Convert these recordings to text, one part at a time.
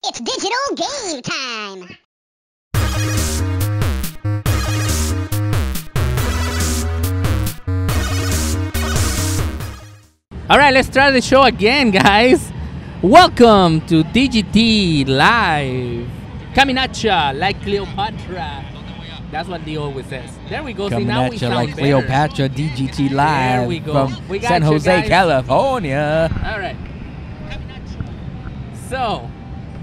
It's digital game time! Alright, let's try the show again, guys. Welcome to DGT Live. Coming at ya like Cleopatra. That's what Leo always says. There we go. Coming See, now at we you sound like better. Cleopatra, DGT Live There we go. from We got San you, Jose, guys. California. Alright. So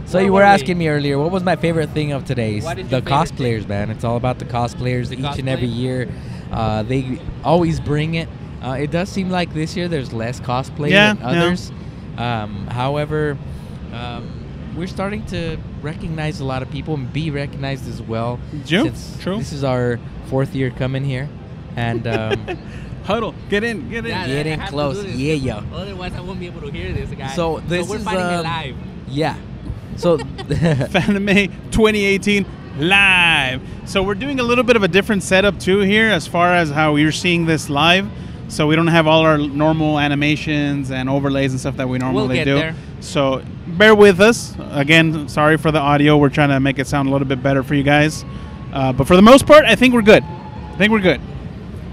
So you were asking me earlier, what was my favorite thing of today's? What is The your favorite cosplayers, man. It's all about the cosplayers. Each and every cosplay? year, they always bring it. It does seem like this year there's less cosplay than others. However, we're starting to recognize a lot of people and be recognized as well. True. This is our 4th year coming here. And Huddle, get in. Get I in have to close. do this, Yeah. Otherwise, I won't be able to hear this, guys. So this we're is, fighting it live. Yeah. So Fanime 2018 live. So we're doing a little bit of a different setup too here as far as how you're seeing this live. So we don't have all our normal animations and overlays and stuff that we normally get do. there. So bear with us. Again, sorry for the audio. We're trying to make it sound a little bit better for you guys. But for the most part, I think we're good.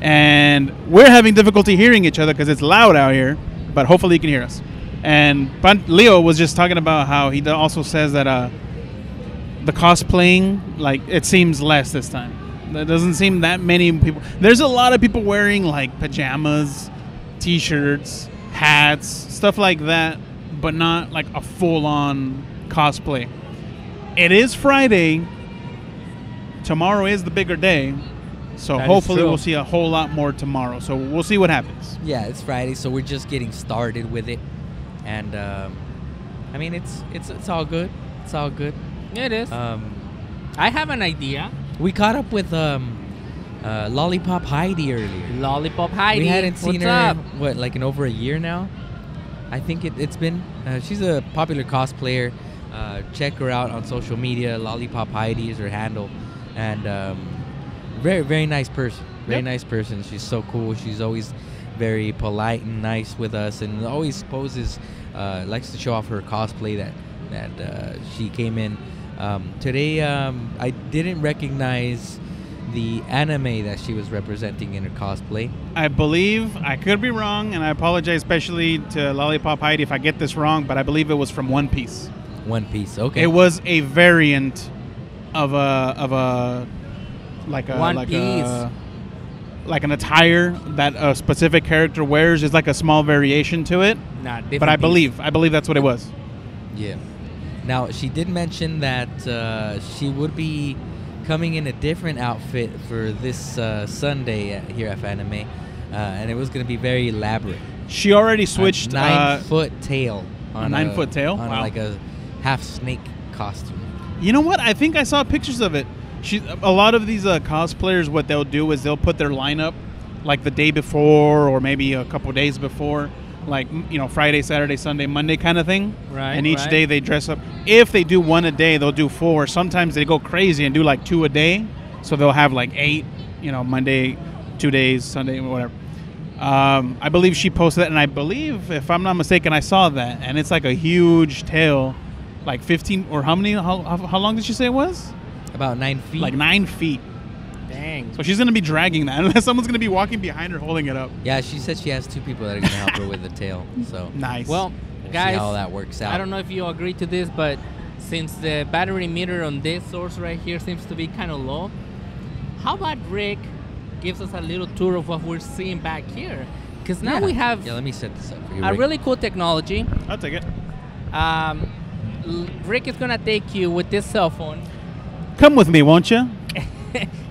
And we're having difficulty hearing each other because it's loud out here, but hopefully you can hear us. And Leo was just talking about how he also says that the cosplaying, like, it seems less this time. There doesn't seem that many people. There's a lot of people wearing, like, pajamas, T-shirts, hats, stuff like that, but not, like, a full-on cosplay. It is Friday. Tomorrow is the bigger day. So That is hopefully true. we'll see a whole lot more tomorrow. So we'll see what happens. yeah, it's Friday, so we're just getting started with it. And I mean, it's all good. It's all good. It is. I have an idea. We caught up with Lollipop Heidi earlier. Lollipop Heidi. We hadn't seen What's her up? in, in over a year now. I think it's been. She's a popular cosplayer. Check her out on social media. Lollipop Heidi is her handle, and very, very nice person. Very nice person. She's so cool. She's always very polite and nice with us, and always poses. Likes to show off her cosplay that she came in. Today, I didn't recognize the anime that she was representing in her cosplay. I believe, I could be wrong, and I apologize especially to Lollipop Heidi if I get this wrong, but I believe it was from One Piece. One Piece. Okay. It was a variant of a One Piece. Like an attire that a specific character wears. Is like a small variation to it. Nah, But I believe that's what it was. Yeah. Now, she did mention that she would be coming in a different outfit for this Sunday here at Fanime, and it was going to be very elaborate. She already switched. A 9-foot tail. A 9-foot tail? On Wow. like a half snake costume. You know what? I think I saw pictures of it. A lot of these cosplayers, what they'll do is they'll put their lineup like the day before or maybe a couple days before, like, you know, Friday, Saturday, Sunday, Monday kind of thing. Right. And each day they dress up. If they do one a day, they'll do 4. Sometimes they go crazy and do like 2 a day. So they'll have like 8, you know, Monday, 2 days, Sunday, whatever. I believe she posted that, and I believe, if I'm not mistaken, I saw that. And it's like a huge tail, like 15 or how long did she say it was? About 9 feet. Like 9 feet. Dang. So she's going to be dragging that unless someone's going to be walking behind her holding it up. Yeah, she said she has 2 people that are going to help her with the tail. So Nice. Well, we'll guys, see how that works out. I don't know if you agree to this, but since the battery meter on this source right here seems to be kind of low, how about Rick gives us a little tour of what we're seeing back here? Because now we have let me set this up for you. a Rick. really cool technology. I'll take it. Rick is going to take you with this cell phone Come with me, won't you?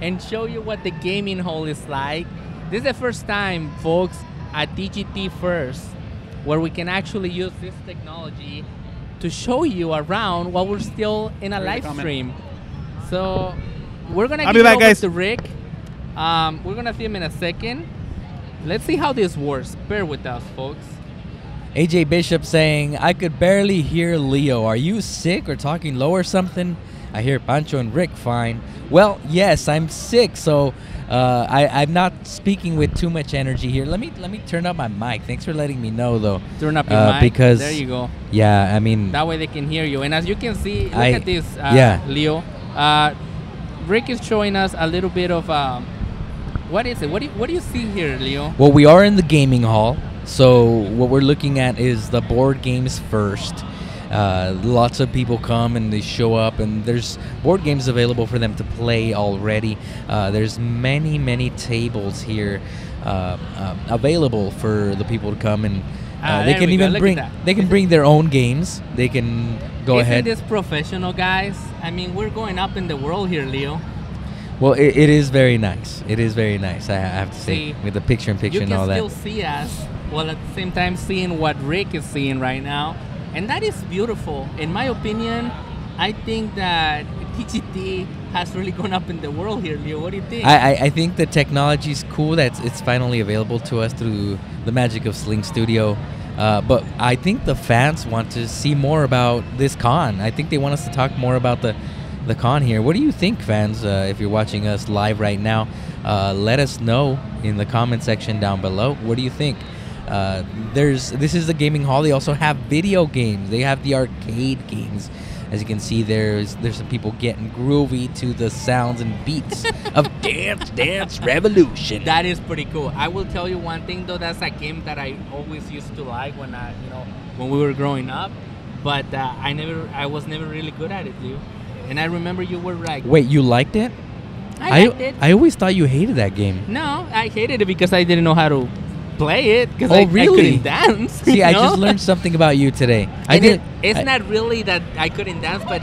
and show you what the gaming hall is like. This is the first time, folks, at DGT First, where we can actually use this technology to show you around while we're still in a Great live comment. stream. So we're gonna I'll give be it back, over guys. to Rick. We're gonna see him in a second. Let's see how this works. Bear with us, folks. AJ Bishop saying, I could barely hear Leo. Are you sick or talking low or something? I hear Pancho and Rick fine. Well, yes, I'm sick, so I'm not speaking with too much energy here. Let me turn up my mic. Thanks for letting me know, though. Turn up your mic. Because there you go. Yeah, I mean, That way they can hear you. And as you can see, look at this, yeah. Leo. Rick is showing us a little bit of what is it? What do you see here, Leo? Well, we are in the gaming hall, so what we're looking at is the board games first. Lots of people come and they show up, and there's board games available for them to play already. There's many tables here available for the people to come, and they can even bring their own games. They can go ahead. Isn't this professional, guys? I mean, we're going up in the world here, Leo. Well, it is very nice. It is very nice, I have to say, with the picture-in-picture and all that. You can still see us, while at the same time seeing what Rick is seeing right now. And that is beautiful. In my opinion, I think that DGT has really gone up in the world here, Leo. What do you think? I think the technology is cool that it's finally available to us through the magic of Sling Studio. But I think the fans want to see more about this con. I think they want us to talk more about the con here. What do you think, fans? If you're watching us live right now, let us know in the comment section down below. What do you think? This is the gaming hall. They also have video games. They have the arcade games. As you can see, there's some people getting groovy to the sounds and beats of Dance Revolution. That is pretty cool. I will tell you one thing though. That's a game that I always used to like when we were growing up. But I was never really good at it, Leo. And I remember you were like, wait, you liked it? I liked it. I always thought you hated that game. No, I hated it because I didn't know how to play it because really? I couldn't dance. See, I just learned something about you today. It's not really that I couldn't dance, but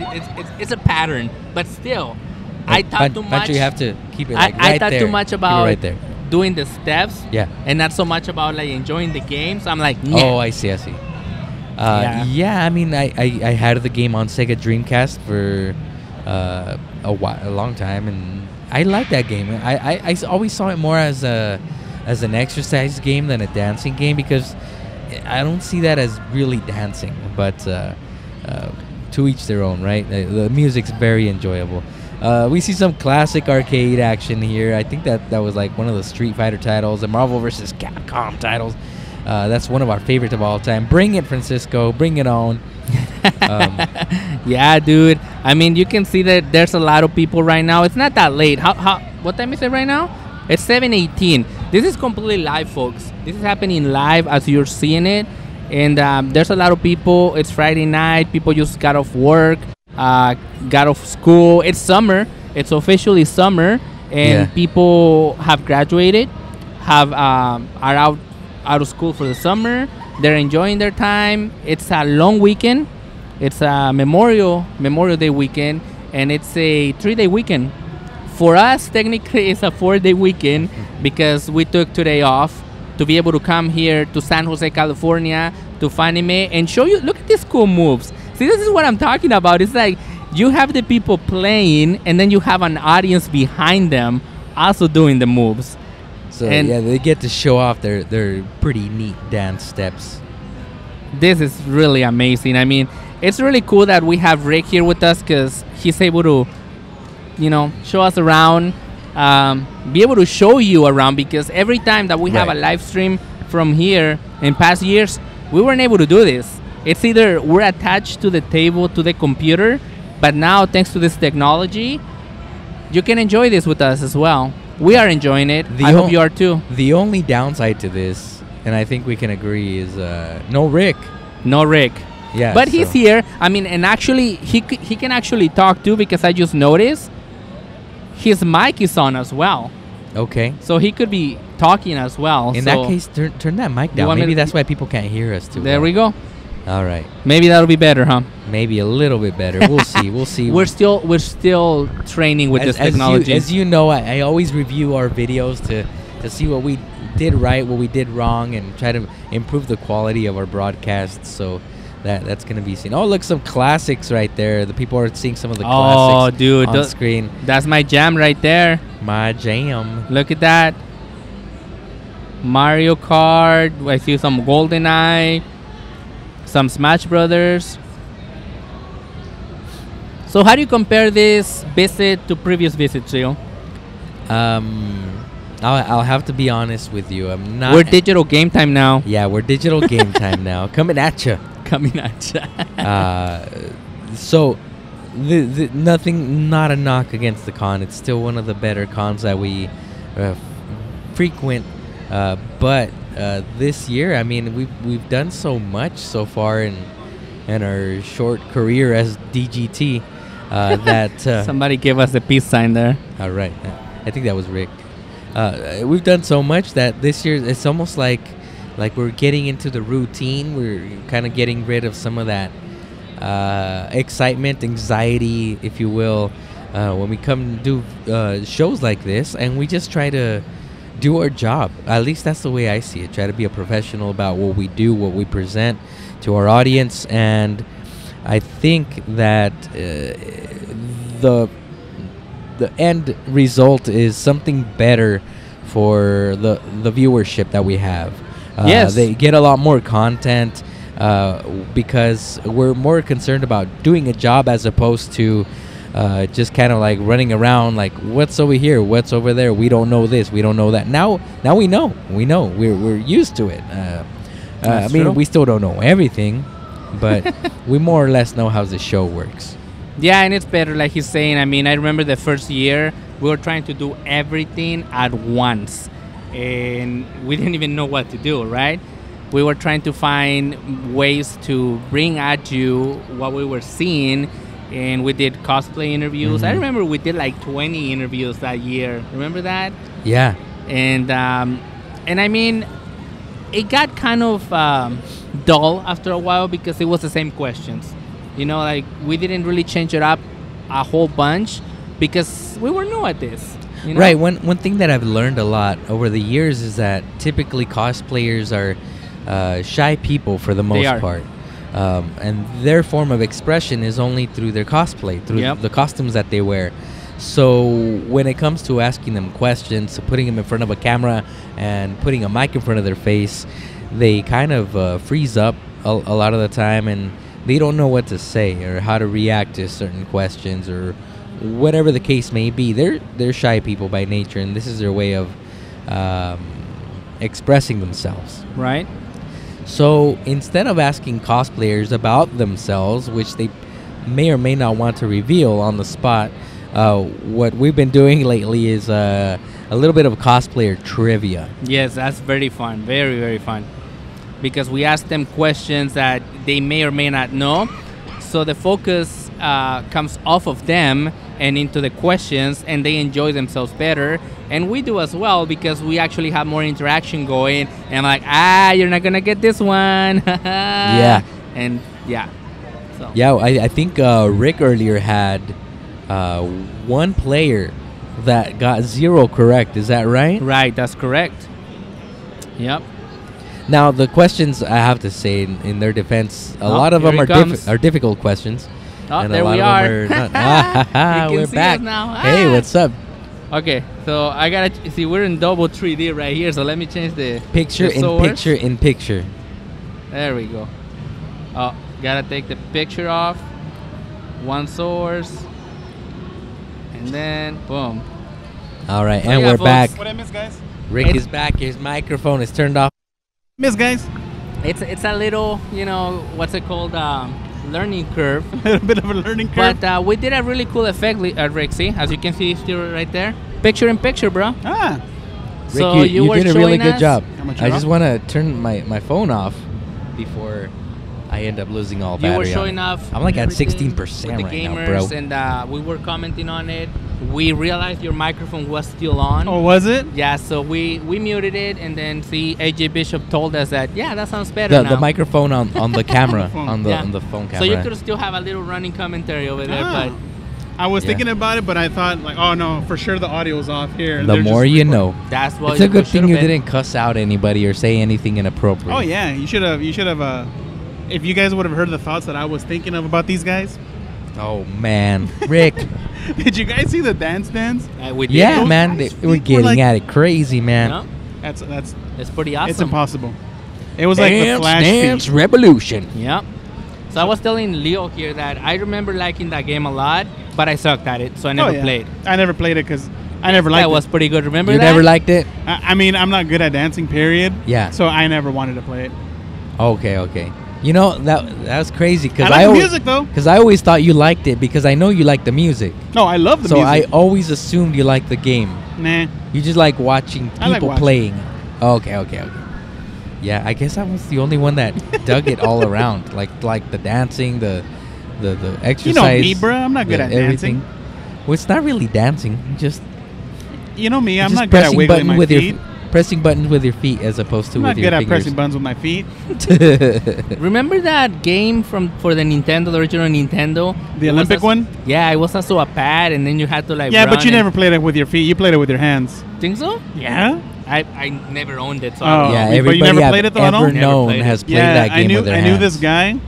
it's a pattern. But still, I thought too much. You have to keep it I thought too much about right there. doing the steps, yeah, and not so much about like enjoying the game. So I'm like, nah. Oh, I see. Yeah, I mean, I had the game on Sega Dreamcast for a long time, and I liked that game. I always saw it more as an exercise game than a dancing game, because I don't see that as really dancing. But to each their own, right? The music's very enjoyable. We see some classic arcade action here. I think that was like one of the Street Fighter titles, the Marvel vs. Capcom titles. That's one of our favorites of all time. Bring it, Francisco. Bring it on. Yeah, dude. I mean, you can see that there's a lot of people right now. It's not that late. What time is it right now? It's 7:18. This is completely live, folks. This is happening live as you're seeing it. And there's a lot of people. It's Friday night. People just got off work, got off school. It's summer. It's officially summer. And people have graduated, are out of school for the summer. They're enjoying their time. It's a long weekend. It's a Memorial Day weekend, and it's a 3-day weekend. For us, technically, it's a 4-day weekend because we took today off to be able to come here to San Jose, California, to Fanime and show you. Look at these cool moves. See, this is what I'm talking about. It's like you have the people playing, and then you have an audience behind them also doing the moves. So yeah, they get to show off their pretty neat dance steps. This is really amazing. I mean, it's really cool that we have Rick here with us because he's able to, show us around, be able to show you around, because every time that we have a live stream from here in past years, we weren't able to do this. It's either we're attached to the table, to the computer, but now thanks to this technology, you can enjoy this with us as well. We are enjoying it. I hope you are too. The only downside to this, and I think we can agree, is no Rick. No Rick. Yeah. But he's here. I mean, and actually, he can actually talk too, because I just noticed his mic is on as well. Okay. So he could be talking as well. In that case, turn that mic down. Maybe that's why people can't hear us too. There we go. All right. Maybe that'll be better, huh? Maybe a little bit better. We'll see. We'll see. We're still training with this technology. As you know, I always review our videos to see what we did right, what we did wrong, and try to improve the quality of our broadcasts. So that's gonna be seen. Oh, look, some classics right there. The people are seeing some of the classics on screen. That's my jam right there. My jam. Look at that. Mario Kart. I see some GoldenEye. Some Smash Brothers. So how do you compare this visit to previous visits, Leo? I'll have to be honest with you. I'm not. We're digital game time now. Yeah, we're digital game time now. Coming at you. Coming at you. So, nothing, not a knock against the con. It's still one of the better cons that we frequent. But this year, I mean, we've done so much so far in our short career as DGT that Somebody give us the peace sign there. all right, I think that was Rick. We've done so much that this year it's almost like we're getting into the routine. We're kind of getting rid of some of that excitement, anxiety, if you will, when we come do shows like this, and we just try to do our job. At least that's the way I see it. Try to be a professional about what we do, what we present to our audience, and I think that the end result is something better for the viewership that we have. Yes. They get a lot more content because we're more concerned about doing a job as opposed to just kind of like running around like, what's over here, what's over there, we don't know this, we don't know that. Now we know we're used to it. I mean, true. we still don't know everything, but we more or less know how the show works. Yeah, and it's better, like he's saying. I mean, I remember the first year we were trying to do everything at once, and we didn't even know what to do, right? We were trying to find ways to bring at you what we were seeing, and we did cosplay interviews. I remember we did like 20 interviews that year. Remember that? Yeah. And I mean, it got kind of dull after a while because it was the same questions. You know, like we didn't really change it up a whole bunch because we were new at this. You know? Right. One thing that I've learned a lot over the years is that typically cosplayers are shy people for the most part. And their form of expression is only through their cosplay, through the costumes that they wear. So when it comes to asking them questions, putting them in front of a camera and putting a mic in front of their face, they kind of freeze up a lot of the time, and they don't know what to say or how to react to certain questions or whatever the case may be. They're shy people by nature, and this is their way of expressing themselves. Right. So instead of asking cosplayers about themselves, which they may or may not want to reveal on the spot, what we've been doing lately is a little bit of cosplayer trivia. Yes, that's very fun. Very, very fun. Because we ask them questions that they may or may not know. So the focus comes off of them and into the questions, and they enjoy themselves better. And we do as well because we actually have more interaction going. And I'm like, you're not going to get this one. Yeah. And yeah. So. Yeah, I think Rick earlier had one player that got 0 correct. Is that right? Right, that's correct. Yep. Now, the questions, I have to say, in their defense, a lot of them are difficult questions. Oh, and there a lot we of are. them are not. We're see back. us now. Hey, what's up? Okay, so I gotta see, we're in double 3D right here, so let me change the Picture the in source. picture in picture. There we go. Oh, gotta take the picture off. One source. And then, boom. All right, So and yeah, we're folks. back. What I miss, guys? Rick is back. His microphone is turned off. Miss, guys. It's a little, what's it called? Learning curve. A little bit of a learning curve. But we did a really cool effect, Rick. See, as you can see still right there. Picture in picture, bro. Ah. Rick, So you were did a really showing good us- job. How much I you're just off? want to turn my phone off before I end up losing all You battery. were on showing it. off. I'm like at everything 16% with the right gamers, now, bro. and we were commenting on it. We realized your microphone was still on. Oh, was it? Yeah, so we muted it, and then AJ Bishop told us that that sounds better now. The microphone on the camera on the Yeah. on the phone camera. So you could still have a little running commentary over there, Ah. but I was Yeah. thinking about it, but I thought like, oh no, for sure the audio's off here. the They're more just you recording. know. that's what It's a good thing you should've been. didn't cuss out anybody or say anything inappropriate. Oh yeah, you should have. If you guys would have heard the thoughts that I was thinking of about these guys. Oh man, Rick. Did you guys see the dance? We did. Yeah, Those man, guys' they were feet were getting like- at it crazy, man. No, That's it's pretty awesome. it's impossible. It was like the Flash Dance feet. Revolution. Yep. So I was telling Leo here that I remember liking that game a lot, but I sucked at it, so I never played. I never played it because I never liked That it. was pretty good. Remember You that? never liked it? I mean, I'm not good at dancing, period. Yeah. So I never wanted to play it. Okay. You know that's crazy I because like the music, though. Because I always thought you liked it because I know you like the music. No, I love the So I music. always assumed you liked the game. Nah. You just like watching I like people watching. playing. Okay. Yeah, I guess I was the only one that dug it all around, like the dancing, the exercise. You know me, bro. I'm not good the at everything. dancing. Well, it's not really dancing. Just You know me. I'm just not good at pressing wiggling my buttons with feet. pressing buttons with your feet as opposed to I'm with not your good at fingers. pressing buttons with my feet. Remember that game for the Nintendo, the original Nintendo? The It was Olympic also- one? Yeah, it was also a pad, and then you had to like. Yeah, but run you and- never played it with your feet. You played it with your hands. Think so? Yeah? I never owned it, so Oh. I don't Yeah, know. But you everybody never I've played it though, at all? ever Never known played it. has played Yeah, that game I knew with their I knew this hands.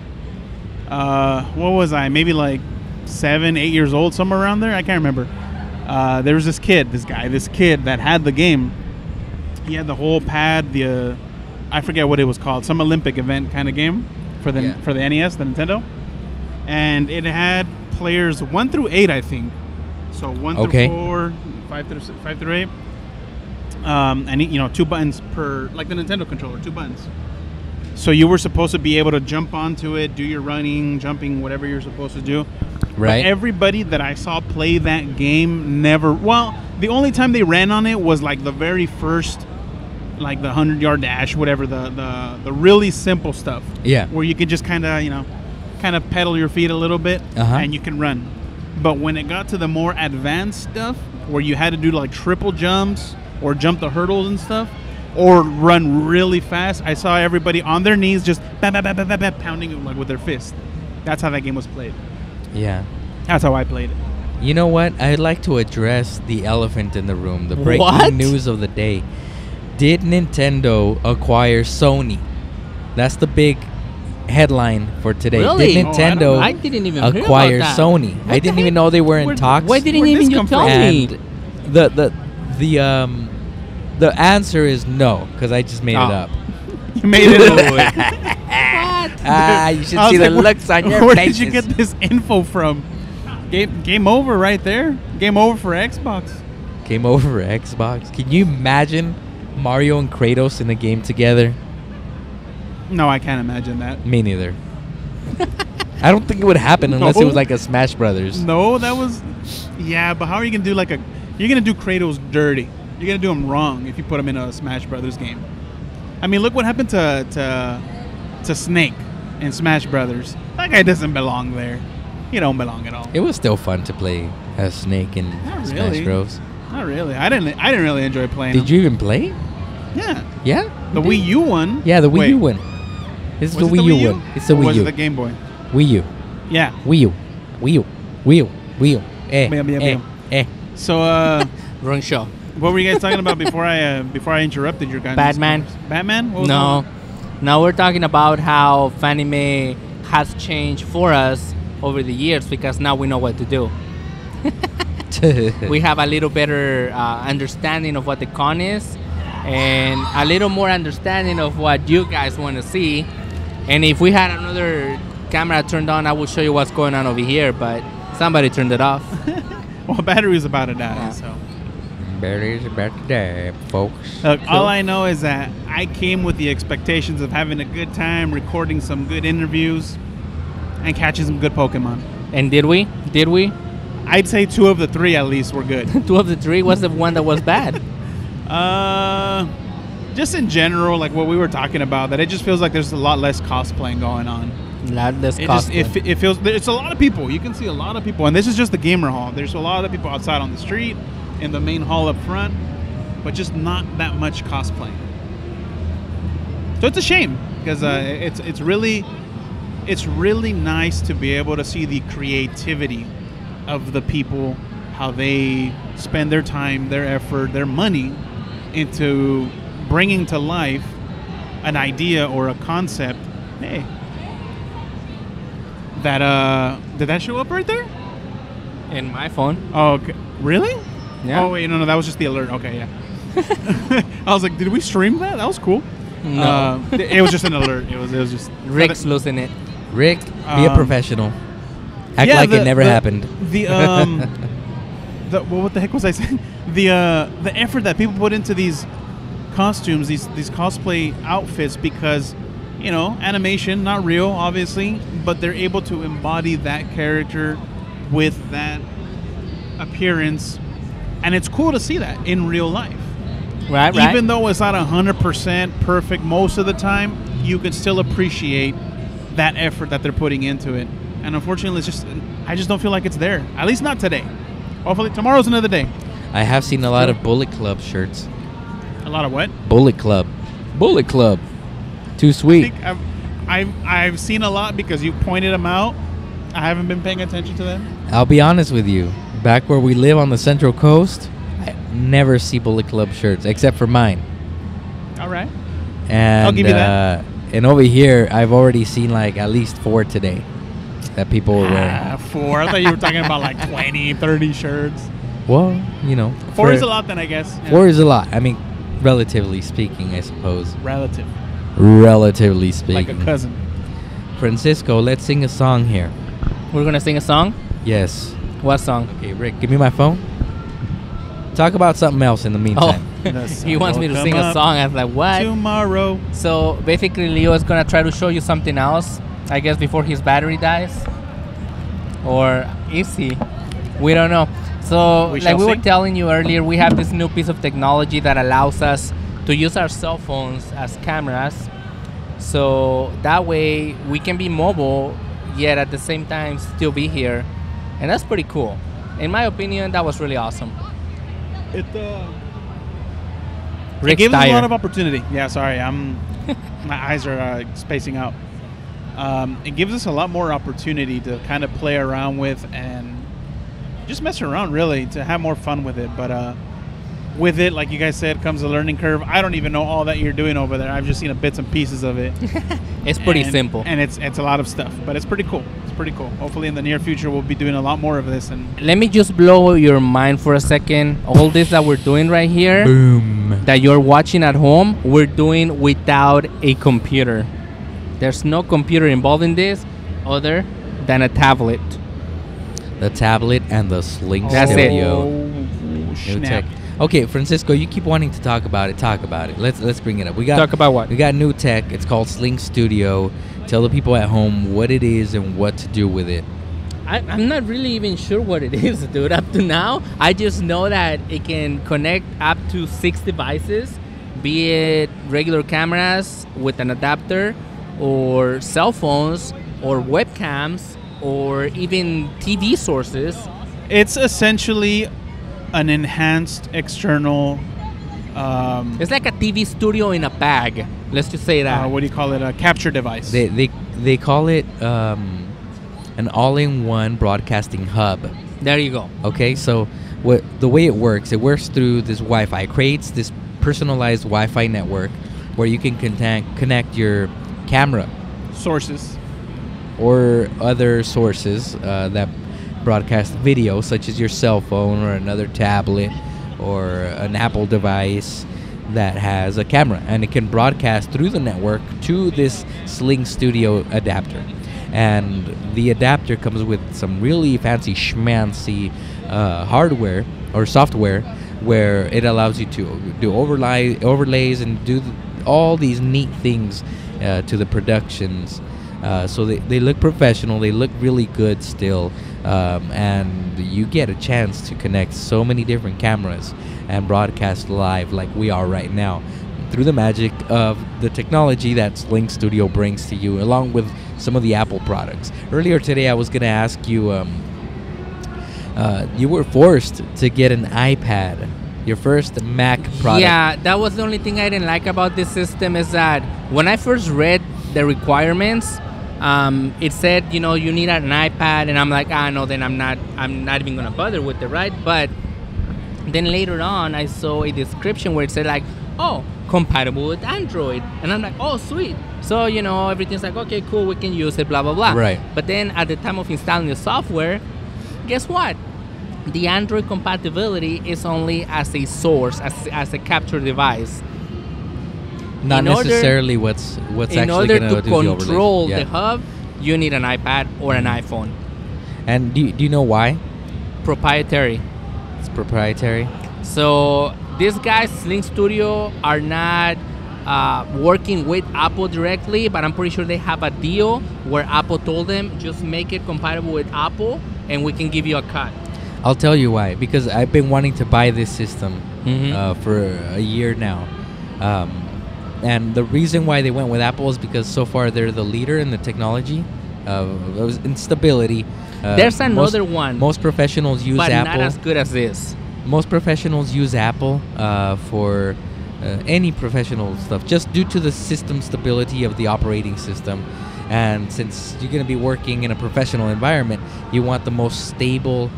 guy. What was I? Maybe like 7, 8 years old, somewhere around there. I can't remember. There was this kid that had the game. He had the whole pad. I forget what it was called. Some Olympic event kind of game for the NES, the Nintendo. And it had players 1 through 8, I think. So 1 Okay. through 4, 5 through 8. And 2 buttons per, like the Nintendo controller, 2 buttons. So you were supposed to be able to jump onto it, do your running, jumping, whatever you're supposed to do. Right. But everybody that I saw play that game never. Well, the only time they ran on it was like the very first, like the 100-yard dash, whatever, the really simple stuff. Yeah. Where you could just kind of pedal your feet a little bit, Uh-huh. and you can run. But when it got to the more advanced stuff, where you had to do like triple jumps or jump the hurdles and stuff, or run really fast, I saw everybody on their knees just pounding it like with their fist. That's how that game was played. Yeah. That's how I played it. You know what? I'd like to address the elephant in the room, the breaking What? news of the day. Did Nintendo acquire Sony? That's the big headline for today. Really? Did Oh, Nintendo I didn't even hear acquire about that. Sony? I didn't even know they were in talks. Why didn't Where'd even this you come tell from? me? And the answer is no, because I just made it up. You made it. You should I was see the like, looks on your Where faces. did you get this info from? Game over right there. Game over for Xbox. Came over for Xbox. Can you imagine Mario and Kratos in a game together? No, I can't imagine that. Me neither. I don't think it would happen unless it No. was like a Smash Brothers. No, that was. Yeah, but how are you gonna do You're gonna do Kratos dirty. You're gonna do him wrong if you put him in a Smash Brothers game. I mean, look what happened to Snake in Smash Brothers. That guy doesn't belong there. He don't belong at all. It was still fun to play as Snake in Not Smash really. Bros. Not really. I didn't really enjoy playing. Did you even play? Yeah. Yeah. The you did? Wii U one. Yeah, the Wii Wait, U one. It's was the it Wii U one. It's the Or Wii was U. it the Game Boy? Wii U. Yeah. Wii U. Wii U. Wii U. Wii U. Bam, bam, bam. eh. So, Wrong show. what were you guys talking about before I interrupted your guys? Batman. Batman? What was No. Now we're talking about how Fanime has changed for us over the years because now we know what to do. We have a little better understanding of what the con is and a little more understanding of what you guys want to see. And if we had another camera turned on, I will show you what's going on over here, but somebody turned it off. Well, battery was about to die, Yeah. so. Battery's about to die, folks. Look, all I know is that I came with the expectations of having a good time, recording some good interviews, and catching some good Pokemon. And did we? Did we? I'd say 2 of the 3 at least were good. 2 of the 3 was the one that was bad. Just in general, like what we were talking about, that it just feels like there's a lot less cosplaying going on. Less It costly. just it feels it's a lot of people. You can see a lot of people, and this is just the gamer hall. There's a lot of people outside on the street, in the main hall up front, but just not that much cosplaying. So it's a shame because it's really nice to be able to see the creativity of the people, how they spend their time, their effort, their money into bringing to life an idea or a concept. Hey, that did that show up right there? In my phone. Oh, okay. Really? Yeah. Oh wait, no, that was just the alert. Okay, yeah. I was like, did we stream that? That was cool. No. It was just an alert. It was just Rick's losing it. Rick, be a professional. Act like it never happened. What the heck was I saying? The effort that people put into these costumes, these cosplay outfits, because animation, not real, obviously, but they're able to embody that character with that appearance, and it's cool to see that in real life. Right. Even though it's not 100% perfect most of the time, you can still appreciate that effort that they're putting into it. And unfortunately, I just don't feel like it's there. At least not today. Hopefully, tomorrow's another day. I have seen a lot of Bullet Club shirts. A lot of what? Bullet Club. Bullet Club. Too sweet. I think I've seen a lot because you pointed them out. I haven't been paying attention to them. I'll be honest with you. Back where we live on the Central Coast, I never see Bullet Club shirts except for mine. All right. And I'll give you that. And over here, I've already seen like at least 4 today that people were wearing. 4. I thought you were talking about like 20, 30 shirts. Well, 4 is a lot then, I guess. Yeah. 4 is a lot. I mean, relatively speaking, I suppose. Relatively speaking. like a cousin. Francisco, let's sing a song here. We're gonna sing a song. Yes. What song? Okay, Rick, give me my phone. Talk about something else in the meantime. He wants me to sing a song. I was like, what? Tomorrow. So basically, Leo is gonna try to show you something else, I guess, before his battery dies. Or is he? We don't know. So, like we were telling you earlier, we have this new piece of technology that allows us to use our cell phones as cameras. So that way we can be mobile, yet at the same time still be here. And that's pretty cool. In my opinion, that was really awesome. It Rick's gives us a tired. lot of opportunity. Yeah, sorry, my eyes are spacing out. It gives us a lot more opportunity to kind of play around with and just mess around, really, to have more fun with it. But with it, like you guys said, comes a learning curve. I don't even know all that you're doing over there. I've just seen bits and pieces of it. It's pretty simple. And it's a lot of stuff, but it's pretty cool. It's pretty cool. Hopefully in the near future we'll be doing a lot more of this. And let me just blow your mind for a second. All this that we're doing right here, Boom. that you're watching at home, we're doing without a computer. There's no computer involved in this other than a tablet. The tablet and the Sling That's it. Studio. New snap. tech. Okay, Francisco, you keep wanting to talk about it. Talk about it. Let's bring it up. Talk about what? We got new tech. It's called Sling Studio. Tell the people at home what it is and what to do with it. I'm not really even sure what it is, dude. Up to now, I just know that it can connect up to 6 devices, be it regular cameras with an adapter, or cell phones, or webcams, or even TV sources. It's essentially an enhanced external. It's like a TV studio in a bag. Let's just say that. What do you call it? A capture device. They call it an all-in-one broadcasting hub. There you go. Okay, so the way it works through this Wi-Fi. It creates this personalized Wi-Fi network where you can connect your camera sources or other sources that broadcast video, such as your cell phone or another tablet or an Apple device that has a camera, and it can broadcast through the network to this Sling Studio adapter. And the adapter comes with some really fancy schmancy hardware or software where it allows you to do overlays and do all these neat things to the productions. So they look professional, they look really good still, and you get a chance to connect so many different cameras and broadcast live like we are right now through the magic of the technology that Sling Studio brings to you, along with some of the Apple products. Earlier today I was going to ask you, you were forced to get an iPad, your first Mac product. Yeah, that was the only thing I didn't like about this system, is that when I first read the requirements, it said, you need an iPad, and I'm like, no, then I'm not even gonna bother with it, right? But then later on, I saw a description where it said like, oh, compatible with Android, and I'm like, oh, sweet. So everything's like, okay, cool, we can use it, blah blah blah. Right. But then at the time of installing the software, guess what? The Android compatibility is only as a source, as a capture device. Not necessarily what's actually going to do the overlays. In order to control Yeah. the hub, you need an iPad or an iPhone. And do you know why Proprietary. it's proprietary? So these guys, Link Studio, are not working with Apple directly, but I'm pretty sure they have a deal where Apple told them just make it compatible with Apple, and we can give you a cut. I'll tell you why. Because I've been wanting to buy this system for a year now. And the reason why they went with Apple is because so far they're the leader in the technology in stability. There's another one, Most professionals use but Apple. not as good as this. Most professionals use Apple for any professional stuff, just due to the system stability of the operating system. And since you're going to be working in a professional environment, you want the most stable,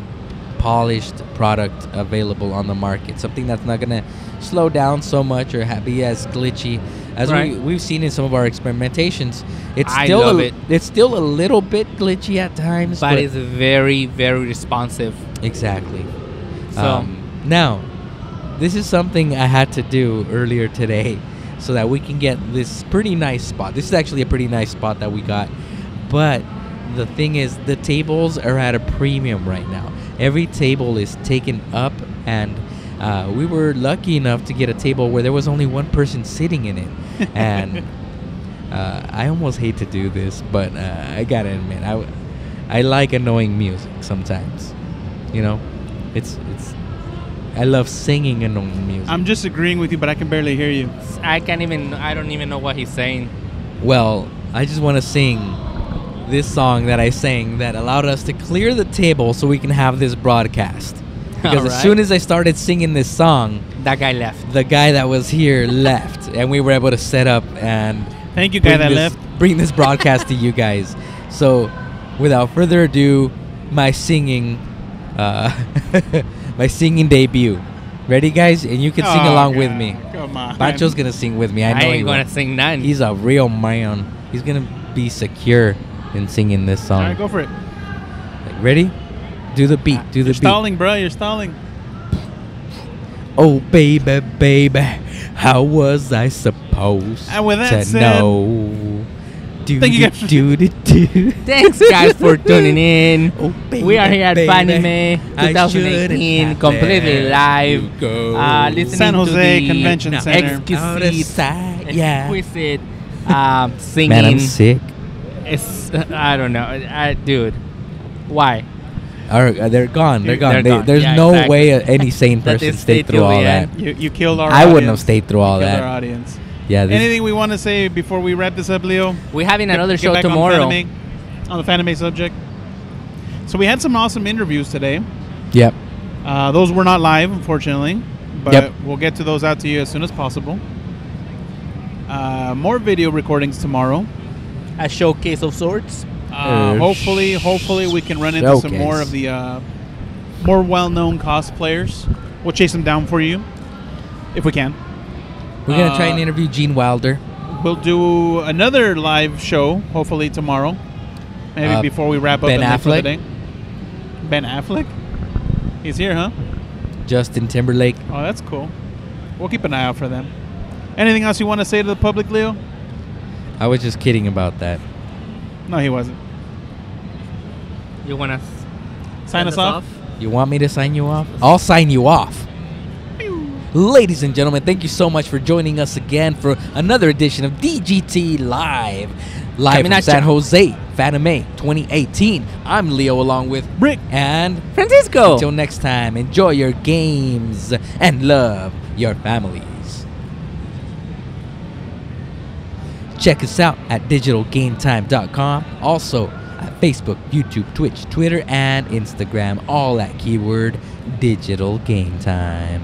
polished product available on the market. Something that's not going to slow down so much or be as glitchy as Right. we've seen in some of our experimentations. I love it. It's still a little bit glitchy at times, But it's very, very responsive. exactly. So Now, this is something I had to do earlier today so that we can get this pretty nice spot. This is actually a pretty nice spot that we got. But the thing is, the tables are at a premium right now. Every table is taken up, and we were lucky enough to get a table where there was only one person sitting in it. And I almost hate to do this, but I gotta admit, I like annoying music sometimes. You know, it's I love singing annoying music. I'm just agreeing with you, but I can barely hear you. I don't even know what he's saying. Well, I just want to sing this song that I sang that allowed us to clear the table so we can have this broadcast. Because as Alright. soon as I started singing this song, That guy left. the guy that was here left, and we were able to set up and Thank you, guy that this, left. bring this broadcast to you guys. So, without further ado, my singing, my singing debut. Ready, guys? And you can sing Oh, along with God. me. Come on. Pancho's gonna sing with me. I I know he ain't will. gonna sing none. He's a real man. He's gonna be secure in singing this All song. right, go for it. Like, ready? Do the beat. Do the You're beat. stalling, bro. You're stalling. Oh baby, baby, how was I supposed And with that to said, know? Do thank you do guys. do do do. Thanks, guys, for tuning in. Oh, We are here at baby, Fanime I 2018, shouldn't completely have live. let you go. Listening San to Jose the Convention Center. Out of exquisite, sight, yeah. exquisite singing. Man, I'm sick. It's, I don't know, dude. Why? They're gone. They're gone. They're gone. There's Yeah, no exactly. way any sane That they person stayed stayed through till all the that. end. You killed our I audience. wouldn't have stayed through all Killed our that. audience. Yeah. This, Anything we want to say before we wrap this up, Leo? We're having another Get show back tomorrow. On the Fanime subject. So we had some awesome interviews today. Yep. Those were not live, unfortunately, but Yep. we'll get to those out to you as soon as possible. More video recordings tomorrow. A showcase of sorts. Hopefully we can run into some more Showcase. of the more well-known cosplayers. We'll chase them down for you if we can. We're gonna try and interview Gene Wilder. We'll do another live show, hopefully tomorrow. Maybe before we wrap up Ben and leave for the Affleck? day. Ben Affleck? He's here, huh? Justin Timberlake. Oh, that's cool. We'll keep an eye out for them. Anything else you want to say to the public, Leo? I was just kidding about that. No, he wasn't. You want to Sign us off? You want me to sign you off? I'll sign you off. Ladies and gentlemen, thank you so much for joining us again for another edition of DGT Live. Live Coming from at San ya. Jose, Fanime 2018. I'm Leo along with Rick. and Francisco. until next time, enjoy your games and love your families. Check us out at digitalgametime.com. Also at Facebook, YouTube, Twitch, Twitter, and Instagram, all at keyword Digital Game Time.